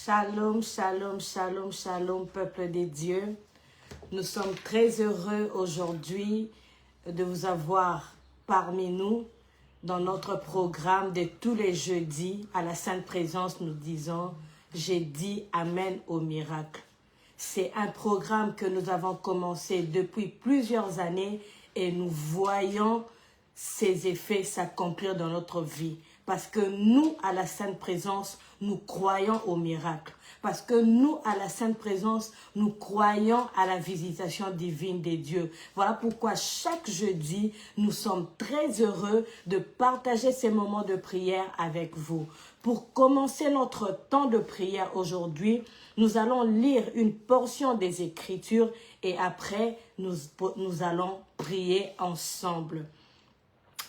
Shalom, shalom, shalom, shalom, peuple de Dieu. Nous sommes très heureux aujourd'hui de vous avoir parmi nous dans notre programme de tous les jeudis. À la Sainte Présence, nous disons « J'ai dit Amen au miracle ». C'est un programme que nous avons commencé depuis plusieurs années et nous voyons ses effets s'accomplir dans notre vie. Parce que nous, à la Sainte Présence, nous croyons au miracle. Parce que nous, à la Sainte Présence, nous croyons à la visitation divine des dieux. Voilà pourquoi chaque jeudi, nous sommes très heureux de partager ces moments de prière avec vous. Pour commencer notre temps de prière aujourd'hui, nous allons lire une portion des Écritures et après, nous allons prier ensemble.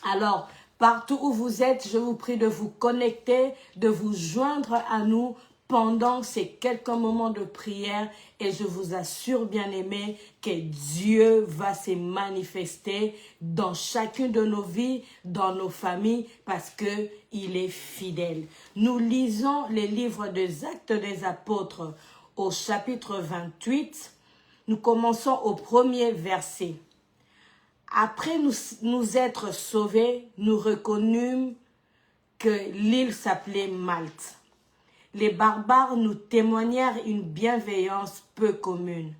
Alors, partout où vous êtes, je vous prie de vous connecter, de vous joindre à nous pendant ces quelques moments de prière et je vous assure, bien-aimés, que Dieu va se manifester dans chacune de nos vies, dans nos familles, parce qu'il est fidèle. Nous lisons les livres des Actes des Apôtres au chapitre 28. Nous commençons au premier verset. Après nous être sauvés, nous reconnûmes que l'île s'appelait Malte. Les barbares nous témoignèrent une bienveillance peu commune.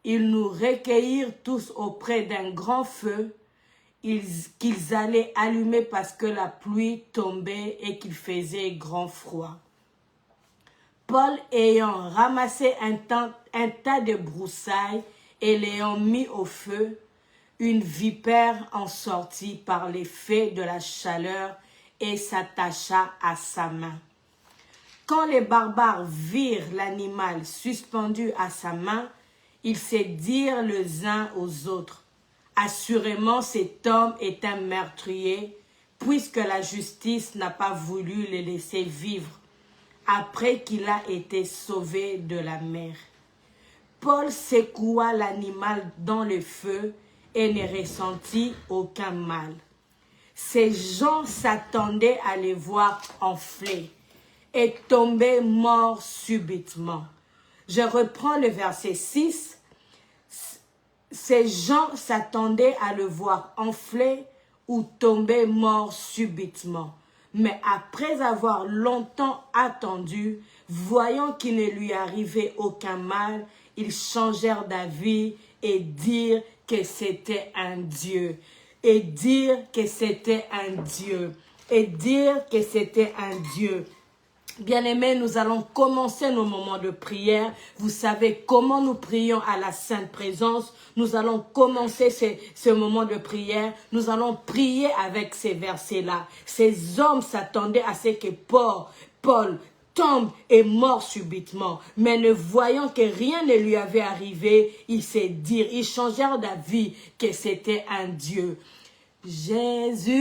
Ils nous recueillirent tous auprès d'un grand feu qu'ils allaient allumer parce que la pluie tombait et qu'il faisait grand froid. Paul ayant ramassé un tas de broussailles et l'ayant mis au feu, une vipère en sortit par l'effet de la chaleur et s'attacha à sa main. Quand les barbares virent l'animal suspendu à sa main, ils se dirent les uns aux autres, « Assurément cet homme est un meurtrier, puisque la justice n'a pas voulu le laisser vivre, après qu'il a été sauvé de la mer. » Paul secoua l'animal dans le feu et ne ressentit aucun mal. Ces gens s'attendaient à les voir enfler et tomber morts subitement. Je reprends le verset 6. Ces gens s'attendaient à le voir enfler ou tomber morts subitement. Mais après avoir longtemps attendu, voyant qu'il ne lui arrivait aucun mal, ils changèrent d'avis et dirent que c'était un Dieu. Et dire que c'était un Dieu. Et dire que c'était un Dieu. Bien-aimés, nous allons commencer nos moments de prière. Vous savez comment nous prions à la Sainte Présence. Nous allons commencer ce moment de prière. Nous allons prier avec ces versets-là. Ces hommes s'attendaient à ce que Paul tombe et mort subitement. Mais ne voyant que rien ne lui avait arrivé, ils changèrent d'avis que c'était un Dieu. Jésus,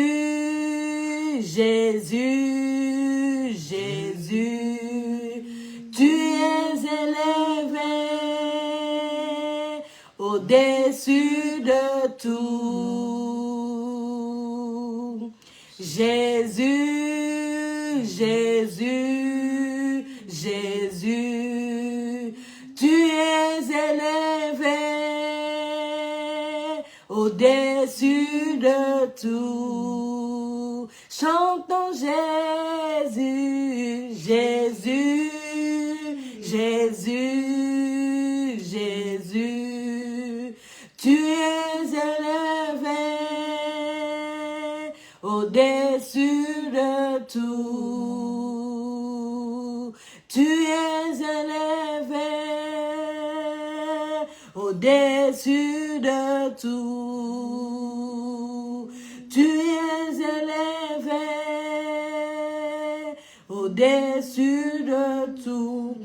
Jésus, Jésus, tu es élevé au-dessus de tout. Jésus, Jésus, Jésus, tu es élevé au-dessus de tout. Chantons Jésus, Jésus, Jésus, Jésus, tu es élevé au-dessus de tout. Tu es élevé au-dessus de tout. Tu es élevé au-dessus de tout.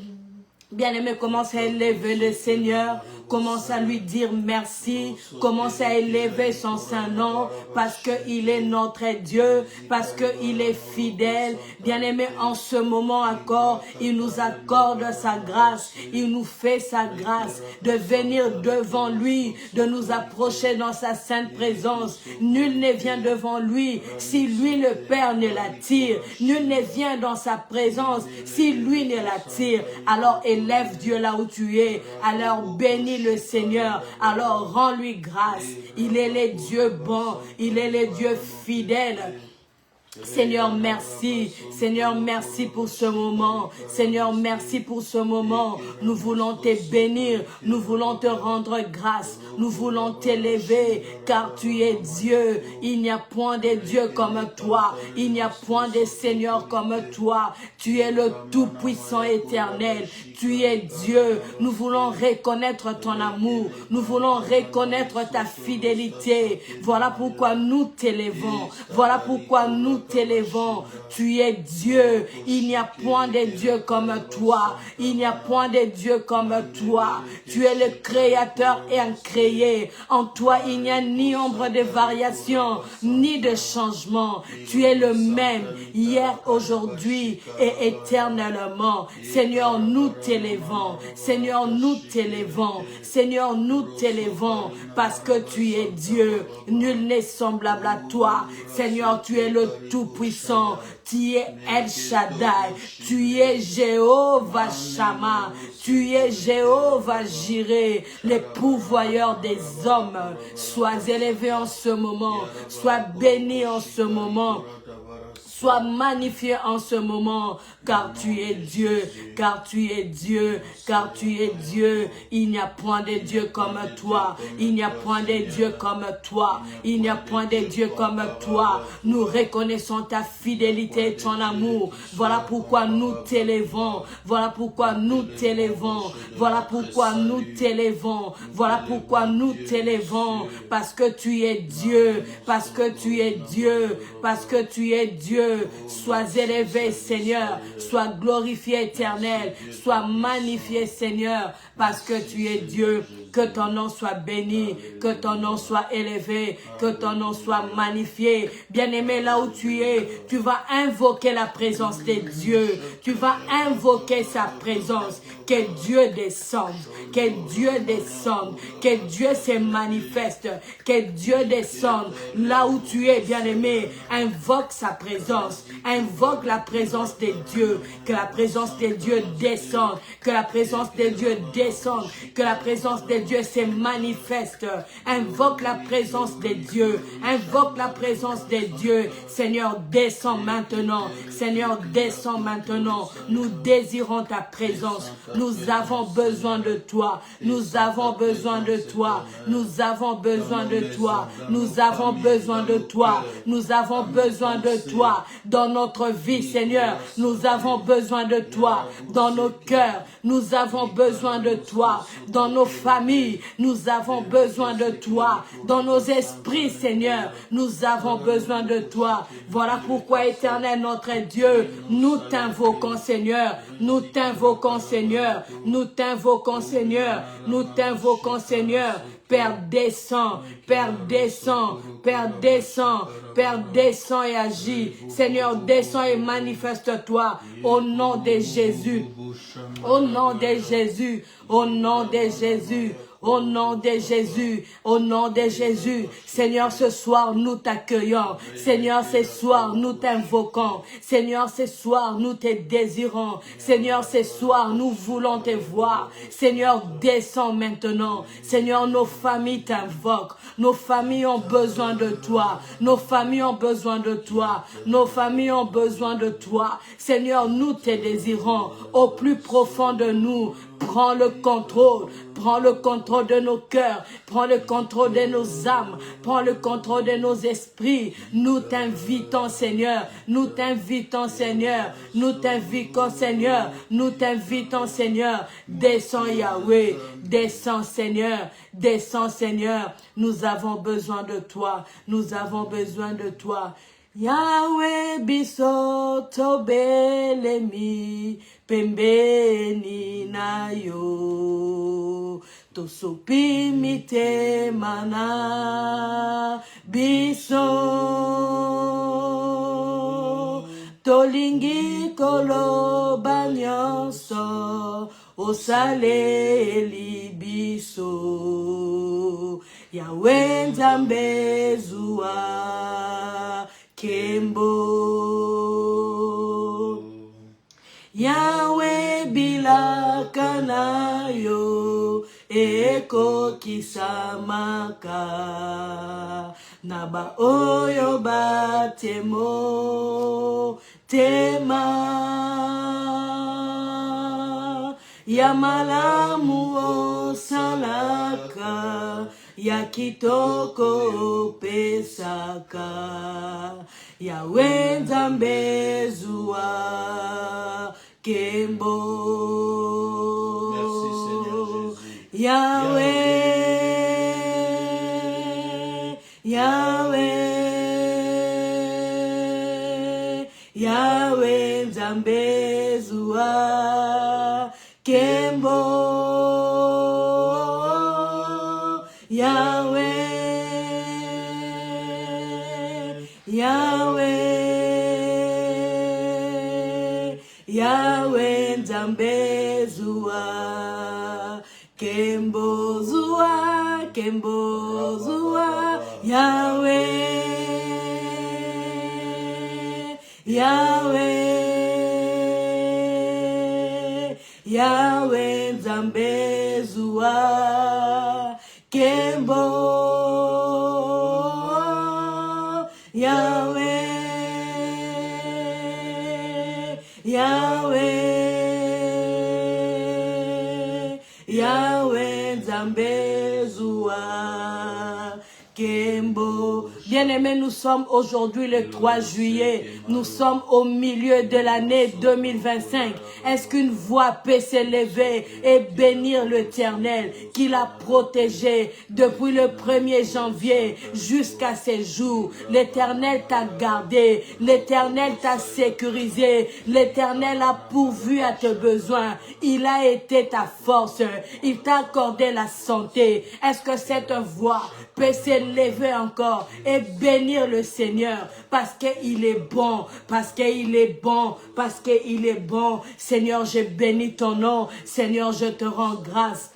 Bien-aimé, commence à élever le Seigneur, commence à lui dire merci, commence à élever son Saint-Nom, parce qu'il est notre Dieu, parce qu'il est fidèle. Bien-aimé, en ce moment encore, il nous accorde sa grâce, il nous fait sa grâce de venir devant lui, de nous approcher dans sa sainte présence. Nul ne vient devant lui si lui le Père ne l'attire. Nul ne vient dans sa présence si lui ne l'attire. Alors élève Dieu là où tu es. Alors bénis le Seigneur. Alors rends-lui grâce. Il est le Dieu bon. Il est le Dieu fidèle. Seigneur, merci. Seigneur, merci pour ce moment. Seigneur, merci pour ce moment. Nous voulons te bénir. Nous voulons te rendre grâce. Nous voulons t'élever, car tu es Dieu. Il n'y a point de Dieu comme toi. Il n'y a point de Seigneur comme toi. Tu es le Tout-Puissant éternel. Tu es Dieu. Nous voulons reconnaître ton amour. Nous voulons reconnaître ta fidélité. Voilà pourquoi nous t'élevons. Voilà pourquoi nous t'élevons. Tu es Dieu. Il n'y a point de Dieu comme toi. Il n'y a point de Dieu comme toi. Tu es le Créateur et incréé. En toi, il n'y a ni ombre de variation, ni de changement. Tu es le même hier, aujourd'hui et éternellement. Seigneur, nous t'élevons. Seigneur, nous t'élevons. Seigneur, nous t'élevons parce que tu es Dieu. Nul n'est semblable à toi. Seigneur, tu es le Tout-Puissant. Tu es El Shaddai. Tu es Jéhovah Shammah. Tu es Jéhovah Jireh, le pourvoyeur des hommes. Sois élevé en ce moment. Sois béni en ce moment. Sois magnifié en ce moment, car tu es Dieu, car tu es Dieu, car tu es Dieu. Il n'y a point de Dieu comme toi. Il n'y a point de Dieu comme toi. Il n'y a point de Dieu comme toi. Nous reconnaissons ta fidélité et ton amour. Voilà pourquoi nous t'élevons. Voilà pourquoi nous t'élevons. Voilà pourquoi nous t'élevons. Voilà pourquoi nous t'élevons. Parce que tu es Dieu. Parce que tu es Dieu. Parce que tu es Dieu. Sois élevé, Seigneur. Sois glorifié, éternel. Sois magnifié, Seigneur, parce que tu es Dieu. Que ton nom soit béni, que ton nom soit élevé, que ton nom soit magnifié. Bien-aimé, là où tu es, tu vas invoquer la présence de Dieu. Tu vas invoquer sa présence. Que Dieu descende, que Dieu descende, que Dieu se manifeste, que Dieu descende. Là où tu es, bien-aimé, invoque sa présence. Invoque la présence de Dieu. Que la présence de Dieu descende. Que la présence de Dieu descende. Que la présence de Dieu se manifeste. Invoque la présence de Dieu. Invoque la présence de Dieu. Seigneur, descends maintenant. Seigneur, descends maintenant. Nous désirons ta présence. Nous avons besoin de toi. Nous avons besoin de toi. Nous avons besoin de toi. Nous avons besoin de toi. Nous avons besoin de toi. Dans notre vie, Seigneur, nous avons besoin de toi. Dans nos cœurs, nous avons besoin de toi. Dans nos familles, nous avons besoin de toi. Dans nos esprits, Seigneur, nous avons besoin de toi. Voilà pourquoi, Éternel, notre Dieu, nous t'invoquons, Seigneur. Nous t'invoquons, Seigneur. Nous t'invoquons, Seigneur. Nous t'invoquons, Seigneur. Père, descends. Père, descends. Père, descends. Père, descends et agis. Seigneur, descends et manifeste-toi au nom de Jésus. Au nom de Jésus. Au nom de Jésus. Au nom de Jésus, au nom de Jésus. Seigneur, ce soir, nous t'accueillons. Seigneur, ce soir, nous t'invoquons. Seigneur, ce soir, nous te désirons. Seigneur, ce soir, nous voulons te voir. Seigneur, descends maintenant. Seigneur, nos familles t'invoquent. Nos familles ont besoin de toi. Nos familles ont besoin de toi. Nos familles ont besoin de toi. Seigneur, nous te désirons au plus profond de nous. Prends le contrôle. Prends le contrôle de nos cœurs. Prends le contrôle de nos âmes. Prends le contrôle de nos esprits. Nous t'invitons, Seigneur. Nous t'invitons, Seigneur. Nous t'invitons, Seigneur. Nous t'invitons, Seigneur. Descends, Yahweh. Descends, Seigneur. Descends, Seigneur. Nous avons besoin de toi. Nous avons besoin de toi. Yahweh biso tobelemi pembeni na yo. Tosupi mitema na biso. Tolingi koloba nyonso osaleli biso. Yahweh Nzambe zuwa kembo. Yahweh bilaka na yo eko kisamaka. Naba oyo batemo tema. Ya malamu osalaka, ya kitoko pesaka. Yahweh Nzambe zuwa kembo. Merci Seigneur Jésus. Yahweh, Yahweh, Yahweh Nzambe zuwa kembo. Yahweh, Yahweh, Yahweh Nzambe zuwa kembo, zuwa kembo, zuwa Yahweh, Yahweh, Yahweh Nzambe zuwa kembo. Yahweh, Yahweh, Yahweh Nzambe zuwa kembo. Bien-aimés, nous sommes aujourd'hui le 3 juillet. Nous sommes au milieu de l'année 2025. Est-ce qu'une voix peut s'élever et bénir l'Éternel qui l'a protégé depuis le 1er janvier jusqu'à ces jours? L'Éternel t'a gardé. L'Éternel t'a sécurisé. L'Éternel a pourvu à tes besoins. Il a été ta force. Il t'a accordé la santé. Est-ce que cette voix peut s'élever encore et bénir le Seigneur parce qu'il est bon, parce qu'il est bon, parce qu'il est bon. Seigneur, je bénis ton nom. Seigneur, je te rends grâce.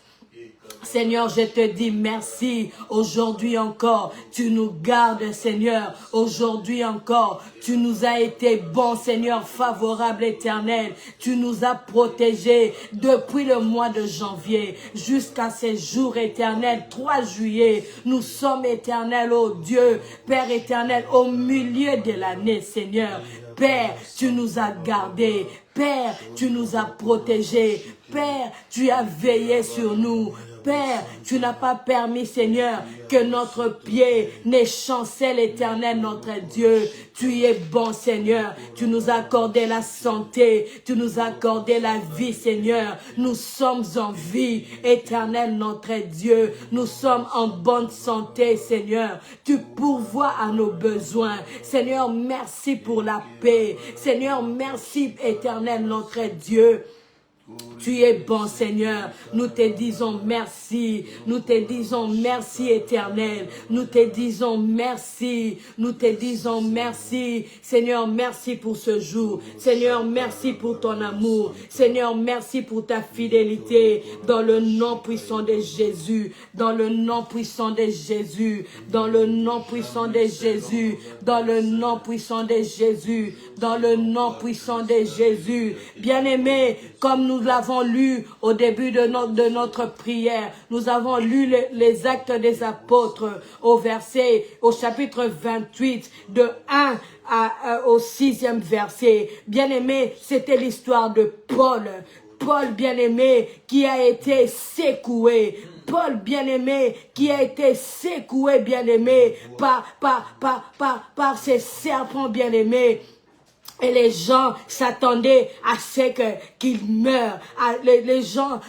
Seigneur, je te dis merci. Aujourd'hui encore, tu nous gardes, Seigneur. Aujourd'hui encore, tu nous as été bon, Seigneur, favorable, éternel. Tu nous as protégés depuis le mois de janvier jusqu'à ces jours éternels, 3 juillet. Nous sommes éternels, ô Dieu, Père éternel, au milieu de l'année, Seigneur. Père, tu nous as gardés. Père, tu nous as protégés. Père, tu as veillé sur nous. Père, tu n'as pas permis, Seigneur, que notre pied n'échancelle, l'Éternel, notre Dieu. Tu es bon, Seigneur. Tu nous as accordé la santé. Tu nous as accordé la vie, Seigneur. Nous sommes en vie, Éternel, notre Dieu. Nous sommes en bonne santé, Seigneur. Tu pourvois à nos besoins. Seigneur, merci pour la paix. Seigneur, merci, Éternel, notre Dieu. Tu es bon, Seigneur. Nous te disons merci. Nous te disons merci, éternel. Nous te disons merci. Nous te disons merci. Seigneur, merci pour ce jour. Seigneur, merci pour ton amour. Seigneur, merci pour ta fidélité. Dans le nom puissant de Jésus. Dans le nom puissant de Jésus. Dans le nom puissant de Jésus. Dans le nom puissant de Jésus. Dans le nom puissant de Jésus. Bien-aimés, comme nous l'avons lu au début de notre prière, nous avons lu les actes des apôtres au chapitre 28, de 1 au 6e verset. Bien-aimé, c'était l'histoire de Paul. Paul, bien-aimé, qui a été secoué. Paul, bien-aimé, qui a été secoué, bien-aimé, par ces serpents, bien-aimés. Et les gens s'attendaient à ce qu'il meure. Les gens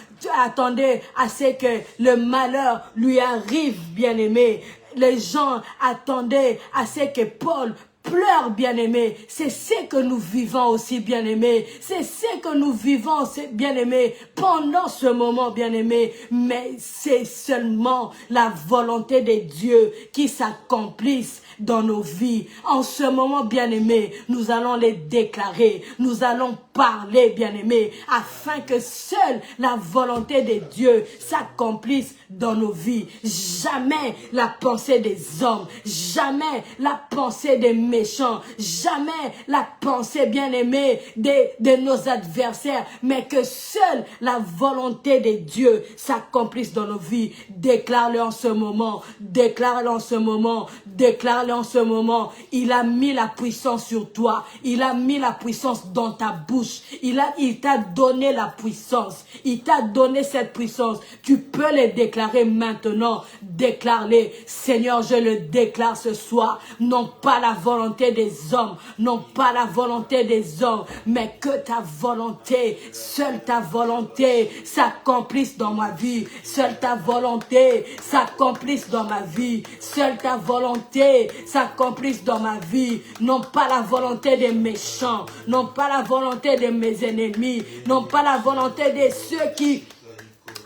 attendaient à ce que le malheur lui arrive, bien-aimé. Les gens attendaient à ce que Paul pleure, bien-aimé. C'est ce que nous vivons aussi, bien-aimé. C'est ce que nous vivons, bien-aimé, pendant ce moment, bien-aimé. Mais c'est seulement la volonté de Dieu qui s'accomplisse dans nos vies. En ce moment, bien-aimé, nous allons les déclarer. Nous allons parler, bien-aimé, afin que seule la volonté de Dieu s'accomplisse dans nos vies. Jamais la pensée des hommes, jamais la pensée des méchants, jamais la pensée, bien-aimée, de nos adversaires, mais que seule la volonté de Dieu s'accomplisse dans nos vies. Déclare-le en ce moment, déclare-le en ce moment, déclare-le en ce moment. Il a mis la puissance sur toi, il a mis la puissance dans ta bouche, il t'a donné la puissance, il t'a donné cette puissance. Tu peux les déclarer maintenant, déclare-les. Seigneur, je le déclare ce soir, non pas la volonté des hommes, non pas la volonté des hommes, mais que ta volonté, seule ta volonté s'accomplisse dans ma vie, seule ta volonté s'accomplisse dans ma vie, seule ta volonté s'accomplisse dans ma vie, non pas la volonté des méchants, non pas la volonté de mes ennemis, non pas la volonté de ceux qui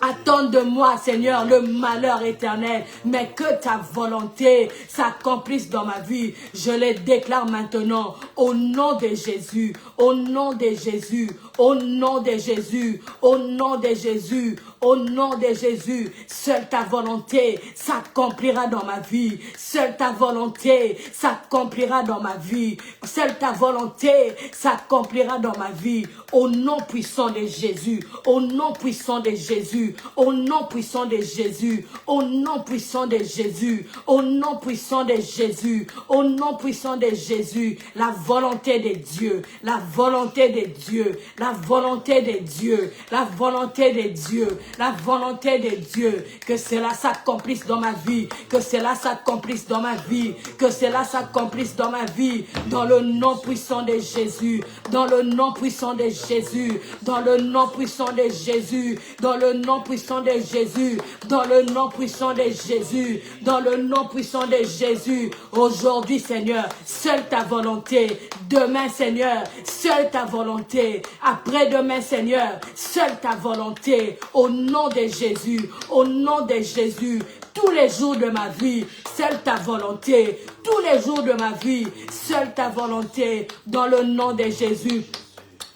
attends de moi, Seigneur, le malheur éternel, mais que ta volonté s'accomplisse dans ma vie. Je le déclare maintenant au nom de Jésus, au nom de Jésus, au nom de Jésus, au nom de Jésus, au nom de Jésus. Seule ta volonté s'accomplira dans ma vie. Seule ta volonté s'accomplira dans ma vie. Seule ta volonté s'accomplira dans ma vie. Au nom puissant de Jésus, au nom puissant de Jésus, au nom puissant de Jésus, au nom puissant de Jésus, au nom puissant de Jésus, au nom puissant de Jésus, la volonté de Dieu, la volonté de Dieu, la volonté de Dieu, la volonté de Dieu, la volonté de Dieu, que cela s'accomplisse dans ma vie, que cela s'accomplisse dans ma vie, que cela s'accomplisse dans ma vie, dans le nom puissant de Jésus, dans le nom puissant de Jésus, dans le nom puissant de Jésus, dans le nom puissant de Jésus, dans le nom puissant de Jésus, dans le nom puissant de Jésus. Aujourd'hui, Seigneur, seule ta volonté. Demain, Seigneur, seule ta volonté. Après-demain, Seigneur, seule ta volonté. Au nom de Jésus, au nom de Jésus, tous les jours de ma vie, seule ta volonté. Tous les jours de ma vie, seule ta volonté. Dans le nom de Jésus.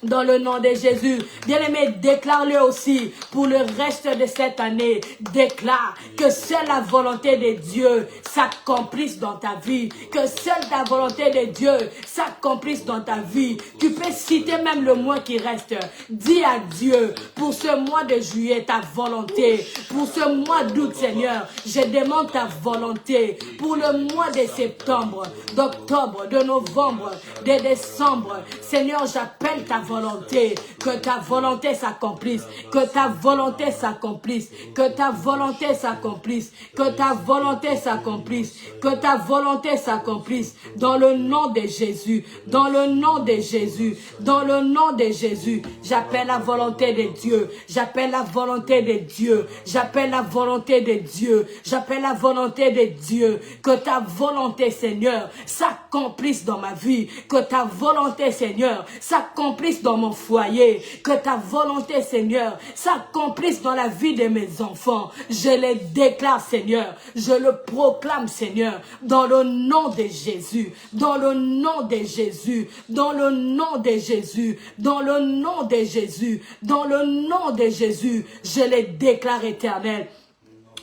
Dans le nom de Jésus, bien-aimé, déclare-le aussi pour le reste de cette année. Déclare que seule la volonté de Dieu s'accomplisse dans ta vie. Que seule ta volonté de Dieu s'accomplisse dans ta vie. Tu peux citer même le mois qui reste. Dis à Dieu, pour ce mois de juillet, ta volonté. Pour ce mois d'août, Seigneur, je demande ta volonté. Pour le mois de septembre, d'octobre, de novembre, de décembre, Seigneur, j'appelle ta volonté, que ta volonté s'accomplisse, que ta volonté s'accomplisse, que ta volonté s'accomplisse, que ta volonté s'accomplisse, que ta volonté s'accomplisse, dans le nom de Jésus, dans le nom de Jésus, dans le nom de Jésus. J'appelle la volonté de Dieu, j'appelle la volonté de Dieu, j'appelle la volonté de Dieu, j'appelle la volonté de Dieu, que ta volonté, Seigneur, s'accomplisse dans ma vie, que ta volonté, Seigneur, s'accomplisse dans mon foyer, que ta volonté, Seigneur, s'accomplisse dans la vie de mes enfants. Je les déclare, Seigneur, je le proclame, Seigneur, dans le nom de Jésus, dans le nom de Jésus, dans le nom de Jésus, dans le nom de Jésus, dans le nom de Jésus, je les déclare, Éternel.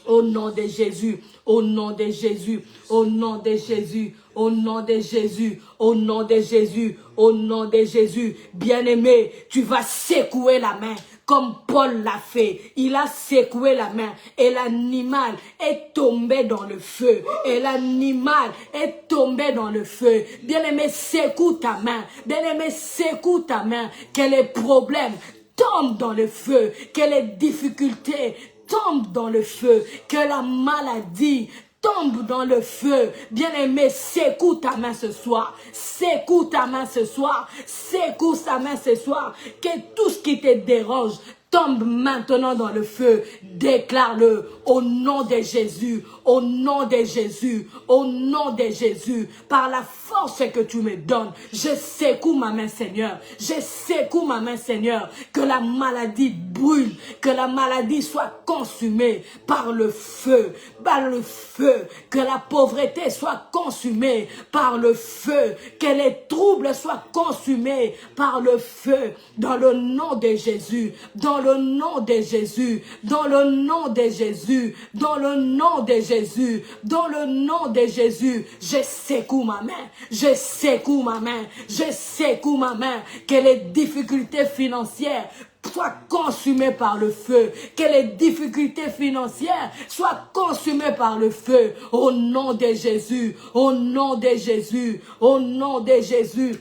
Au nom de Jésus, au nom de Jésus, au nom de Jésus, au nom de Jésus, au nom de Jésus, au nom de Jésus. Bien-aimé, tu vas secouer la main comme Paul l'a fait. Il a secoué la main et l'animal est tombé dans le feu. Et l'animal est tombé dans le feu. Bien-aimé, secoue ta main. Bien-aimé, secoue ta main. Que les problèmes tombent dans le feu. Que les difficultés tombe dans le feu, que la maladie tombe dans le feu. Bien-aimé, secoue ta main ce soir, secoue ta main ce soir, secoue ta main ce soir, que tout ce qui te dérange tombe maintenant dans le feu. Déclare-le au nom de Jésus, au nom de Jésus, au nom de Jésus. Par la force que tu me donnes, je secoue ma main, Seigneur. Je secoue ma main, Seigneur. Que la maladie brûle, que la maladie soit consumée par le feu, par le feu. Que la pauvreté soit consumée par le feu. Que les troubles soient consumés par le feu. Dans le nom de Jésus, dans le nom de Jésus, dans le nom de Jésus, dans le nom de Jésus, dans le nom de Jésus, je secoue ma main, je secoue ma main, je secoue ma main, que les difficultés financières soient consumées par le feu, que les difficultés financières soient consumées par le feu, au nom de Jésus, au nom de Jésus, au nom de Jésus.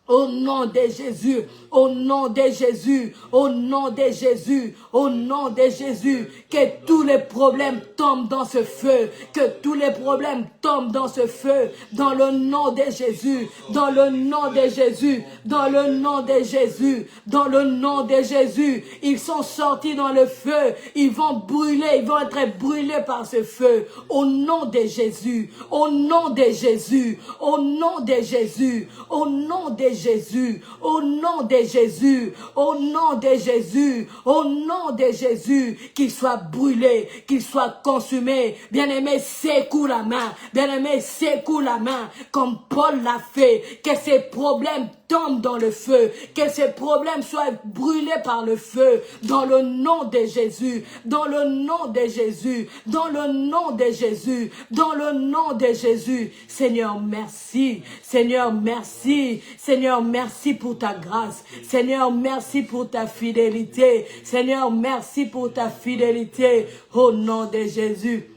Au nom de Jésus, au nom de Jésus, au nom de Jésus, au nom de Jésus, que tous les problèmes tombent dans ce feu, que tous les problèmes tombent dans ce feu, dans le nom de Jésus, dans le nom de Jésus, dans le nom de Jésus, dans le nom de Jésus. Ils sont sortis dans le feu, ils vont brûler, ils vont être brûlés par ce feu, au nom de Jésus, au nom de Jésus, au nom de Jésus, au nom de Jésus, au nom de Jésus, au nom de Jésus, au nom de Jésus, qu'il soit brûlé, qu'il soit consumé. Bien-aimé, secoue la main, bien-aimé, secoue la main, comme Paul l'a fait, que ces problèmes tombent dans le feu, que ces problèmes soient brûlés par le feu, dans le nom de Jésus, dans le nom de Jésus, dans le nom de Jésus, dans le nom de Jésus. Seigneur, merci, Seigneur, merci, Seigneur, merci pour ta grâce, Seigneur, merci pour ta fidélité, Seigneur, merci pour ta fidélité, au nom de Jésus.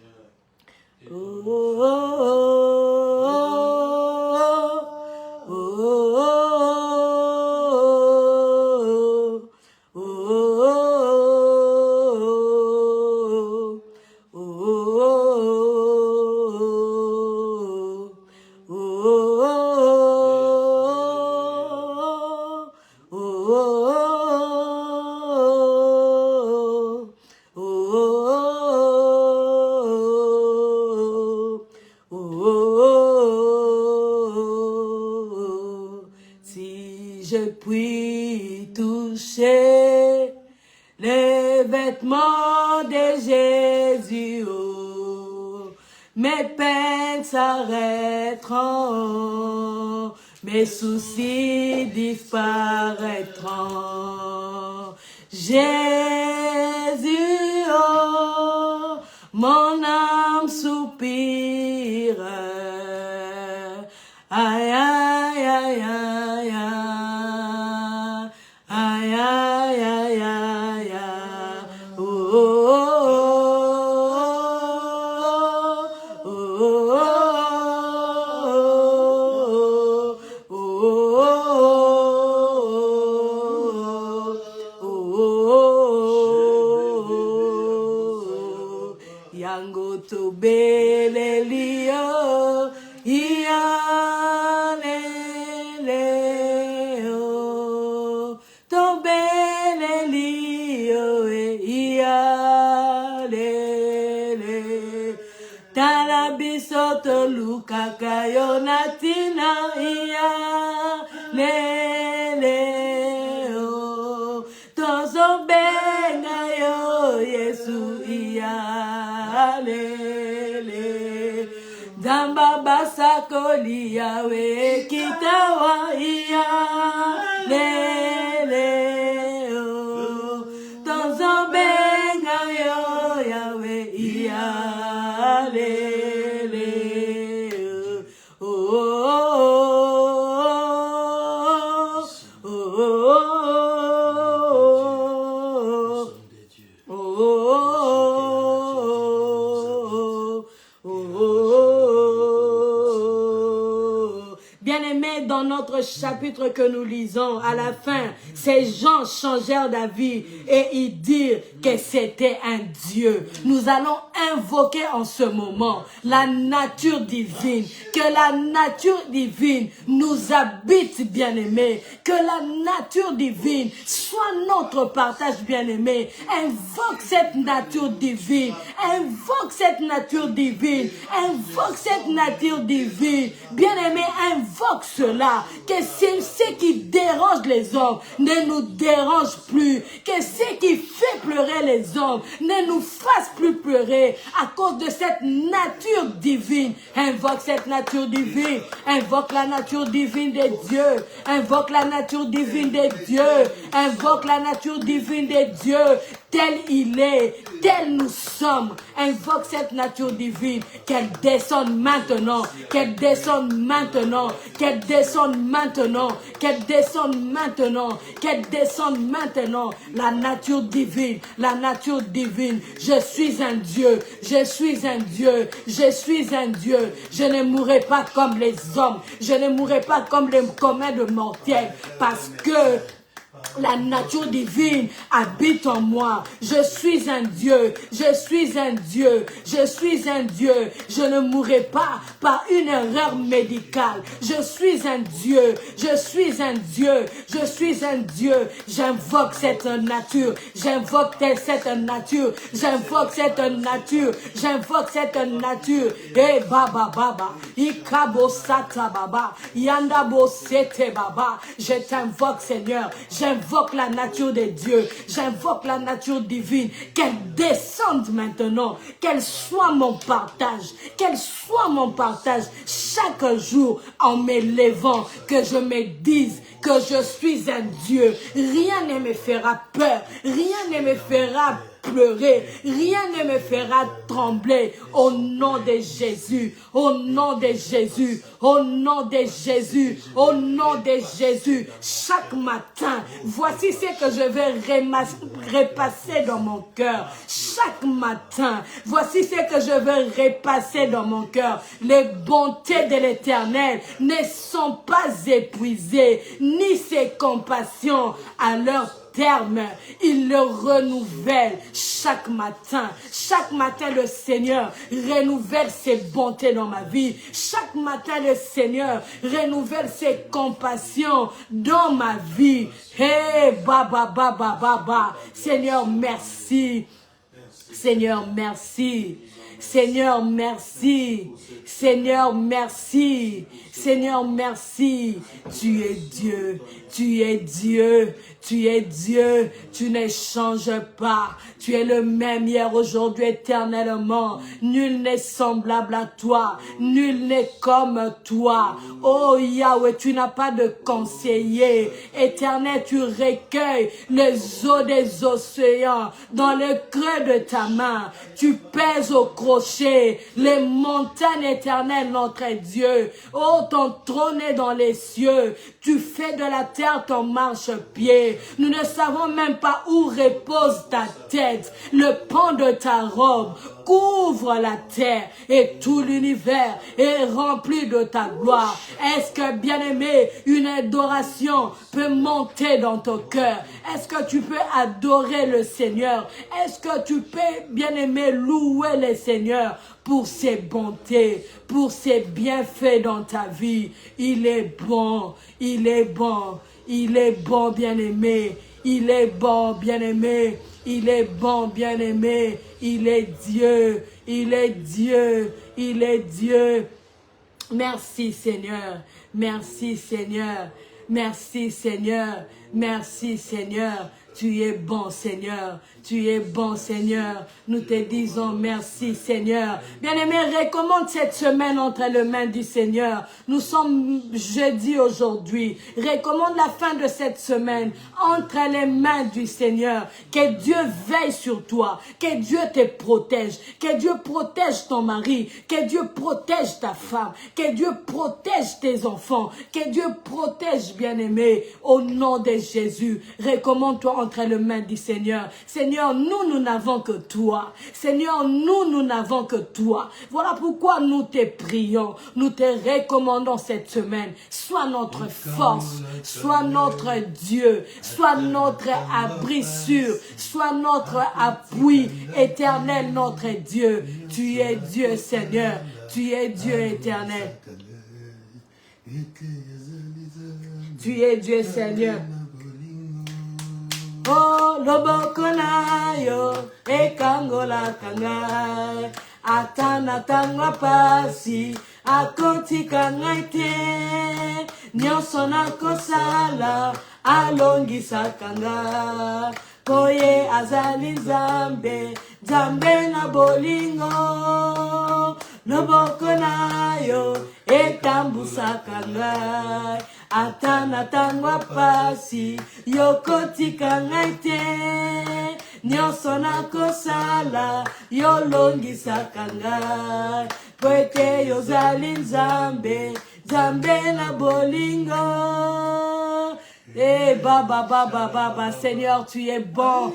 Oh, oh, oh, oh, oh, oh. Je puis toucher les vêtements de Jésus, oh, mes peines s'arrêteront, mes soucis disparaîtront. Jésus, oh, mon âme soupire, aïe, aïe, aïe, aïe, aïe. Aïe, aïe, aïe, aïe, aïe, oh, oh, oh, oh, oh, oh, yango to belelio, Talabisoto luka kayonatina iya leleo tozo benga yo Yesu iya lele damba basakoli yawe kitawa iya leleo tozo benga yo yawe iya Bien-aimés, dans notre chapitre que nous lisons, à la fin, ces gens changèrent d'avis et ils dirent que c'était un Dieu. Nous allons invoquer en ce moment la nature divine, que la nature divine nous habite, bien-aimés, que la nature divine soit notre partage, bien-aimé. Invoque cette nature divine, invoque cette nature divine, invoque cette nature divine, bien-aimé, invoque cela, que ce qui dérange les hommes ne nous dérange plus, que ce qui fait pleurer les hommes ne nous fasse plus pleurer à cause de cette nature divine. Invoque cette nature divine, invoque la nature divine de Dieu, invoque la nature divine de Dieu, invoque la nature divine de Dieu, tel il est, tel nous sommes. Invoque cette nature divine, qu'elle descende maintenant, qu'elle descende maintenant, qu'elle descende maintenant, qu'elle descende maintenant, qu'elle descende maintenant. La nature divine, la nature divine. Je suis un Dieu, je suis un Dieu, je suis un Dieu. Je ne mourrai pas comme les hommes, je ne mourrai pas comme les communs de mortels, parce que la nature divine habite en moi. Je suis un Dieu, je suis un Dieu, je suis un Dieu. Je ne mourrai pas par une erreur médicale. Je suis un Dieu, je suis un Dieu, je suis un Dieu. J'invoque cette nature, j'invoque cette nature, j'invoque cette nature, j'invoque cette nature. Eh baba baba, ikabo sata baba, yandabo sete baba. Je t'invoque, Seigneur. J'invoque la nature de Dieu, j'invoque la nature divine, qu'elle descende maintenant, qu'elle soit mon partage, qu'elle soit mon partage chaque jour en me levant, que je me dise que je suis un Dieu. Rien ne me fera peur, rien ne me fera pleurer, rien ne me fera trembler au nom de Jésus, au nom de Jésus, au nom de Jésus, au nom de Jésus. Chaque matin, voici ce que je vais repasser dans mon cœur. Chaque matin, voici ce que je vais repasser dans mon cœur. Les bontés de l'Éternel ne sont pas épuisées, ni ses compassions à leur terme. Il le renouvelle chaque matin. Chaque matin, le Seigneur renouvelle ses bontés dans ma vie. Chaque matin, le Seigneur renouvelle ses compassions dans ma vie. Hey, baba, baba, baba. Seigneur, merci. Seigneur, merci. Seigneur, merci. Seigneur, merci. Seigneur, merci. Tu es Dieu. Tu es Dieu. Tu es Dieu. Tu ne changes pas. Tu es le même hier, aujourd'hui, éternellement. Nul n'est semblable à toi. Nul n'est comme toi. Oh Yahweh, tu n'as pas de conseiller. Éternel, tu recueilles les eaux des océans dans le creux de ta main. Tu pèses au crochet les montagnes éternelles, notre Dieu. Oh, ton trône est dans les cieux. Tu fais de la terre ton marchepied. Nous ne savons même pas où repose ta tête. Le pan de ta robe couvre la terre et tout l'univers est rempli de ta gloire. Est-ce que, bien-aimé, une adoration peut monter dans ton cœur? Est-ce que tu peux adorer le Seigneur? Est-ce que tu peux, bien-aimé, louer le Seigneur pour ses bontés, pour ses bienfaits dans ta vie? Il est bon, il est bon, il est bon, bien-aimé, il est bon, bien-aimé, il est bon, bien-aimé, il est Dieu, il est Dieu, il est Dieu. Merci Seigneur, merci Seigneur, merci Seigneur, merci Seigneur. Tu es bon, Seigneur. Tu es bon, Seigneur. Nous te disons merci, Seigneur. Bien-aimé, recommande cette semaine entre les mains du Seigneur. Nous sommes jeudi aujourd'hui. Recommande la fin de cette semaine entre les mains du Seigneur. Que Dieu veille sur toi. Que Dieu te protège. Que Dieu protège ton mari. Que Dieu protège ta femme. Que Dieu protège tes enfants. Que Dieu protège, bien-aimé, au nom de Jésus. Recommande-toi entre les mains du Seigneur. Seigneur, nous n'avons que toi. Seigneur, nous n'avons que toi. Voilà pourquoi nous te prions. Nous te recommandons cette semaine. Sois notre force. Sois notre Dieu. Sois notre abri sûr. Sois notre appui éternel, notre Dieu. Tu es Dieu, Seigneur. Tu es Dieu éternel. Tu es Dieu, Seigneur. Oh, loboko na yo, ekangola kangai, atana tangwa pasi, akoti kangai te, nyonso na kosala, alongisa kangai, koye azali Nzambe, Nzambe na bolingo, loboko na yo, etambusa kangai, atana tangwa pasi, yokotika ngai te, nyonso na kosala, yolongisaka ngai, po ete yozali Nzambe, Nzambe na bolingo. Eh, Baba, Seigneur, tu es bon.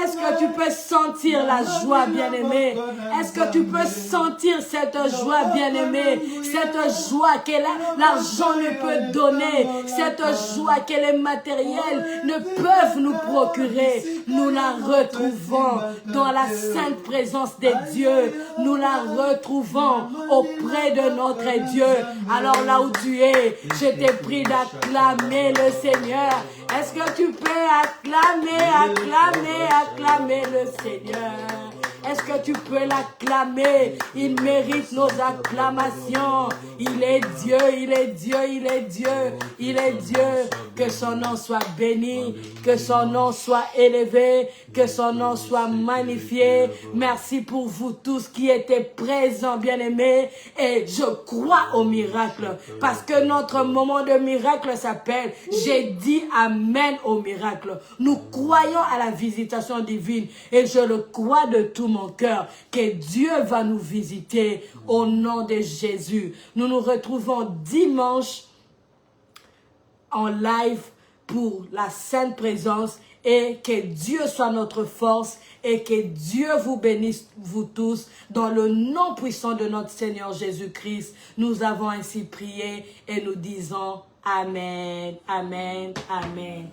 Est-ce que tu peux sentir la joie, bien-aimé? Est-ce que tu peux sentir cette joie, bien-aimé? Cette joie que l'argent ne peut donner, cette joie que les matériels ne peuvent nous procurer. Nous la retrouvons dans la sainte présence de Dieu. Nous la retrouvons auprès de notre Dieu. Alors là où tu es, je te prie d'acclamer le Seigneur. Est-ce que tu peux acclamer le Seigneur? Est-ce que tu peux l'acclamer? Il mérite nos acclamations. Il est Dieu, il est Dieu, il est Dieu, il est Dieu. Que son nom soit béni, que son nom soit élevé, que son nom soit magnifié. Merci pour vous tous qui étaient présents, bien-aimés. Et je crois au miracle. Parce que notre moment de miracle s'appelle « J'ai dit Amen au miracle ». Nous croyons à la visitation divine. Et je le crois de tout mon cœur que Dieu va nous visiter au nom de Jésus. Nous nous retrouvons dimanche en live pour la sainte présence et que Dieu soit notre force et que Dieu vous bénisse vous tous dans le nom puissant de notre Seigneur Jésus-Christ. Nous avons ainsi prié et nous disons Amen, Amen, Amen.